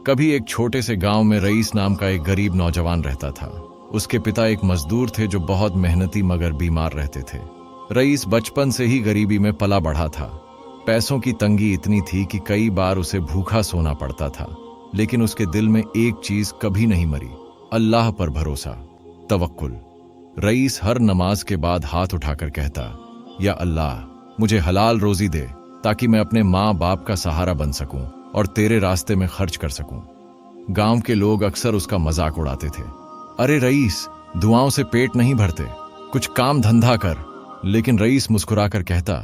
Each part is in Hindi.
कभी एक छोटे से गांव में रईस नाम का एक गरीब नौजवान रहता था। उसके पिता एक मजदूर थे जो बहुत मेहनती मगर बीमार रहते थे। रईस बचपन से ही गरीबी में पला बढ़ा था। पैसों की तंगी इतनी थी कि कई बार उसे भूखा सोना पड़ता था, लेकिन उसके दिल में एक चीज कभी नहीं मरी, अल्लाह पर भरोसा, तवक्कुल। रईस हर नमाज के बाद हाथ उठाकर कहता, या अल्लाह, मुझे हलाल रोजी दे ताकि मैं अपने माँ बाप का सहारा बन सकूं और तेरे रास्ते में खर्च कर सकूं। गांव के लोग अक्सर उसका मजाक उड़ाते थे, अरे रईस, दुआओं से पेट नहीं भरते, कुछ काम धंधा कर। लेकिन रईस मुस्कुराकर कहता,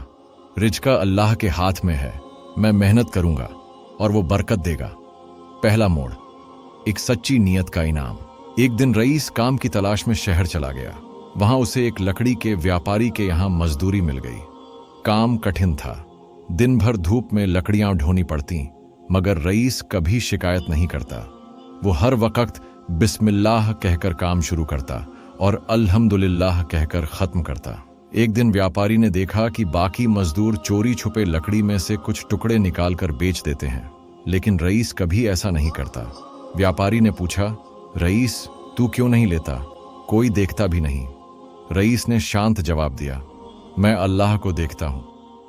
रिज़्क़ अल्लाह के हाथ में है, मैं मेहनत करूंगा और वो बरकत देगा। पहला मोड़, एक सच्ची नीयत का इनाम। एक दिन रईस काम की तलाश में शहर चला गया। वहां उसे एक लकड़ी के व्यापारी के यहां मजदूरी मिल गई। काम कठिन था, दिन भर धूप में लकड़ियां ढोनी पड़ती, मगर रईस कभी शिकायत नहीं करता। वो हर वक्त बिस्मिल्लाह कहकर काम शुरू करता और अल्हम्दुलिल्लाह कहकर खत्म करता। एक दिन व्यापारी ने देखा कि बाकी मजदूर चोरी छुपे लकड़ी में से कुछ टुकड़े निकालकर बेच देते हैं, लेकिन रईस कभी ऐसा नहीं करता। व्यापारी ने पूछा, रईस, तू क्यों नहीं लेता? कोई देखता भी नहीं। रईस ने शांत जवाब दिया, मैं अल्लाह को देखता हूं।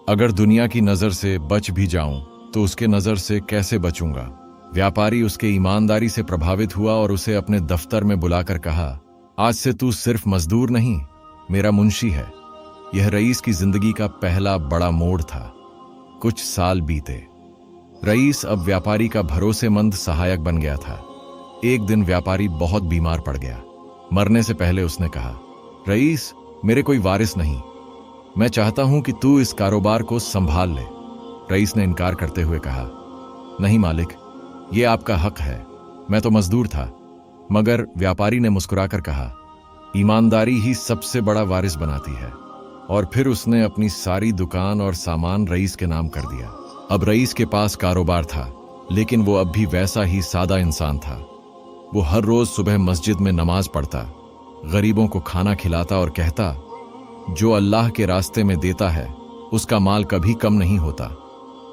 अगर दुनिया की नजर से बच भी जाऊं तो उसके नजर से कैसे बचूंगा? व्यापारी उसके ईमानदारी से प्रभावित हुआ और उसे अपने दफ्तर में बुलाकर कहा, आज से तू सिर्फ मजदूर नहीं, मेरा मुंशी है। यह रईस की जिंदगी का पहला बड़ा मोड़ था। कुछ साल बीते। रईस अब व्यापारी का भरोसेमंद सहायक बन गया था। एक दिन व्यापारी बहुत बीमार पड़ गया। मरने से पहले उसने कहा, रईस, मेरे कोई वारिस नहीं, मैं चाहता हूं कि तू इस कारोबार को संभाल ले। रईस ने इनकार करते हुए कहा, नहीं मालिक, ये आपका हक है, मैं तो मजदूर था। मगर व्यापारी ने मुस्कुराकर कहा, ईमानदारी ही सबसे बड़ा वारिस बनाती है। और फिर उसने अपनी सारी दुकान और सामान रईस के नाम कर दिया। अब रईस के पास कारोबार था, लेकिन वो अब भी वैसा ही सादा इंसान था। वो हर रोज सुबह मस्जिद में नमाज पढ़ता, गरीबों को खाना खिलाता और कहता, जो अल्लाह के रास्ते में देता है उसका माल कभी कम नहीं होता।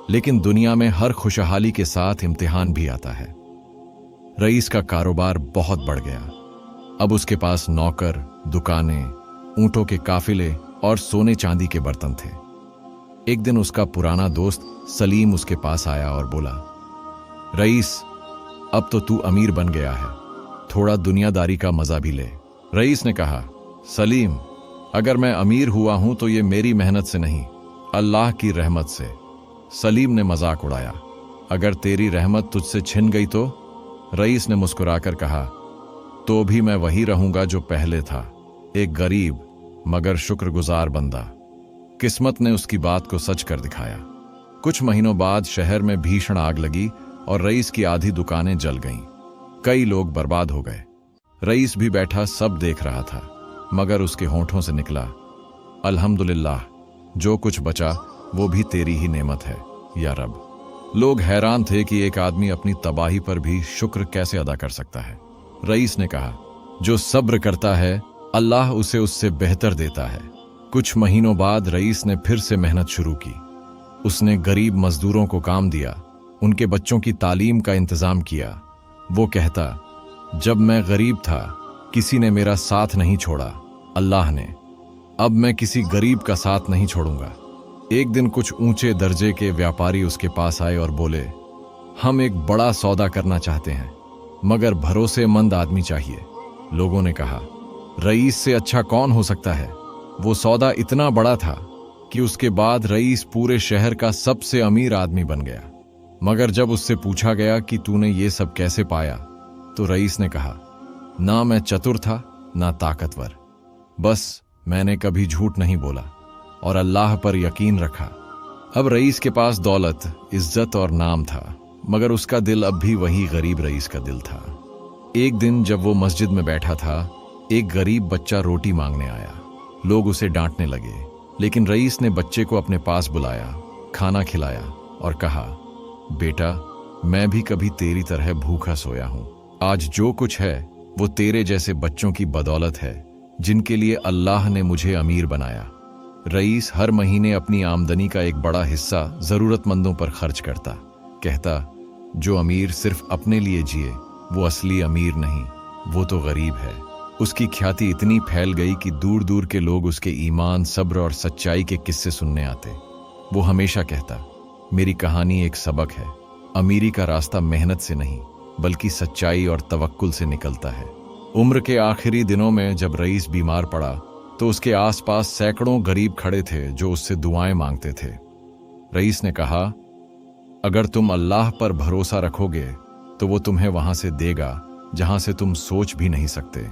लेकिन दुनिया में हर खुशहाली के साथ इम्तिहान भी आता है। रईस का कारोबार बहुत बढ़ गया। अब उसके पास नौकर, दुकानें, ऊंटों के काफिले और सोने चांदी के बर्तन थे। एक दिन उसका पुराना दोस्त सलीम उसके पास आया और बोला, रईस, अब तो तू अमीर बन गया है, थोड़ा दुनियादारी का मजा भी ले। रईस ने कहा, सलीम, अगर मैं अमीर हुआ हूं तो ये मेरी मेहनत से नहीं, अल्लाह की रहमत से। सलीम ने मजाक उड़ाया, अगर तेरी रहमत तुझसे छिन गई तो? रईस ने मुस्कुराकर कहा, तो भी मैं वही रहूंगा जो पहले था, एक गरीब मगर शुक्रगुजार बंदा। किस्मत ने उसकी बात को सच कर दिखाया। कुछ महीनों बाद शहर में भीषण आग लगी और रईस की आधी दुकानें जल गईं। कई लोग बर्बाद हो गए। रईस भी बैठा सब देख रहा था, मगर उसके होंठों से निकला, अल्हम्दुलिल्लाह, जो कुछ बचा वो भी तेरी ही नेमत है या रब। लोग हैरान थे कि एक आदमी अपनी तबाही पर भी शुक्र कैसे अदा कर सकता है। रईस ने कहा, जो सब्र करता है अल्लाह उसे उससे बेहतर देता है। कुछ महीनों बाद रईस ने फिर से मेहनत शुरू की। उसने गरीब मजदूरों को काम दिया, उनके बच्चों की तालीम का इंतजाम किया। वो कहता, जब मैं गरीब था किसी ने मेरा साथ नहीं छोड़ा, अल्लाह ने, अब मैं किसी गरीब का साथ नहीं छोड़ूंगा। एक दिन कुछ ऊंचे दर्जे के व्यापारी उसके पास आए और बोले, हम एक बड़ा सौदा करना चाहते हैं, मगर भरोसेमंद आदमी चाहिए। लोगों ने कहा, रईस से अच्छा कौन हो सकता है? वो सौदा इतना बड़ा था कि उसके बाद रईस पूरे शहर का सबसे अमीर आदमी बन गया। मगर जब उससे पूछा गया कि तूने ये सब कैसे पाया, तो रईस ने कहा, ना मैं चतुर था ना ताकतवर, बस मैंने कभी झूठ नहीं बोला और अल्लाह पर यकीन रखा। अब रईस के पास दौलत, इज्जत और नाम था, मगर उसका दिल अब भी वही गरीब रईस का दिल था। एक दिन जब वो मस्जिद में बैठा था, एक गरीब बच्चा रोटी मांगने आया। लोग उसे डांटने लगे, लेकिन रईस ने बच्चे को अपने पास बुलाया, खाना खिलाया और कहा, बेटा, मैं भी कभी तेरी तरह भूखा सोया हूं। आज जो कुछ है वो तेरे जैसे बच्चों की बदौलत है, जिनके लिए अल्लाह ने मुझे अमीर बनाया। रईस हर महीने अपनी आमदनी का एक बड़ा हिस्सा जरूरतमंदों पर खर्च करता। कहता, जो अमीर सिर्फ अपने लिए जिए वो असली अमीर नहीं, वो तो गरीब है। उसकी ख्याति इतनी फैल गई कि दूर दूर के लोग उसके ईमान, सब्र और सच्चाई के किस्से सुनने आते। वो हमेशा कहता, मेरी कहानी एक सबक है। अमीरी का रास्ता मेहनत से नहीं बल्कि सच्चाई और तवक्कुल से निकलता है। उम्र के आखिरी दिनों में जब रईस बीमार पड़ा तो उसके आसपास सैकड़ों गरीब खड़े थे जो उससे दुआएं मांगते थे। रईस ने कहा, अगर तुम अल्लाह पर भरोसा रखोगे तो वो तुम्हें वहां से देगा जहां से तुम सोच भी नहीं सकते।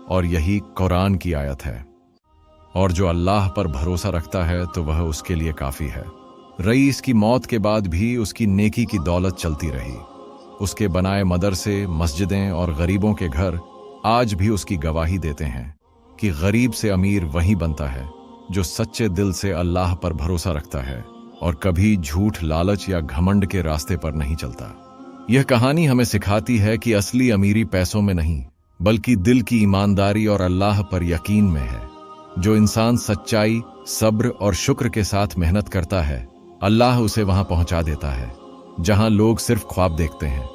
और यही कुरान की आयत है। और जो अल्लाह पर भरोसा रखता है तो वह उसके लिए काफी है। रईस की मौत के बाद भी उसकी नेकी की दौलत चलती रही। उसके बनाए मदरसे, मस्जिदें और गरीबों के घर आज भी उसकी गवाही देते हैं कि गरीब से अमीर वही बनता है जो सच्चे दिल से अल्लाह पर भरोसा रखता है और कभी झूठ, लालच या घमंड के रास्ते पर नहीं चलता। यह कहानी हमें सिखाती है कि असली अमीरी पैसों में नहीं बल्कि दिल की ईमानदारी और अल्लाह पर यकीन में है। जो इंसान सच्चाई, सब्र और शुक्र के साथ मेहनत करता है, अल्लाह उसे वहां पहुंचा देता है जहां लोग सिर्फ ख्वाब देखते हैं।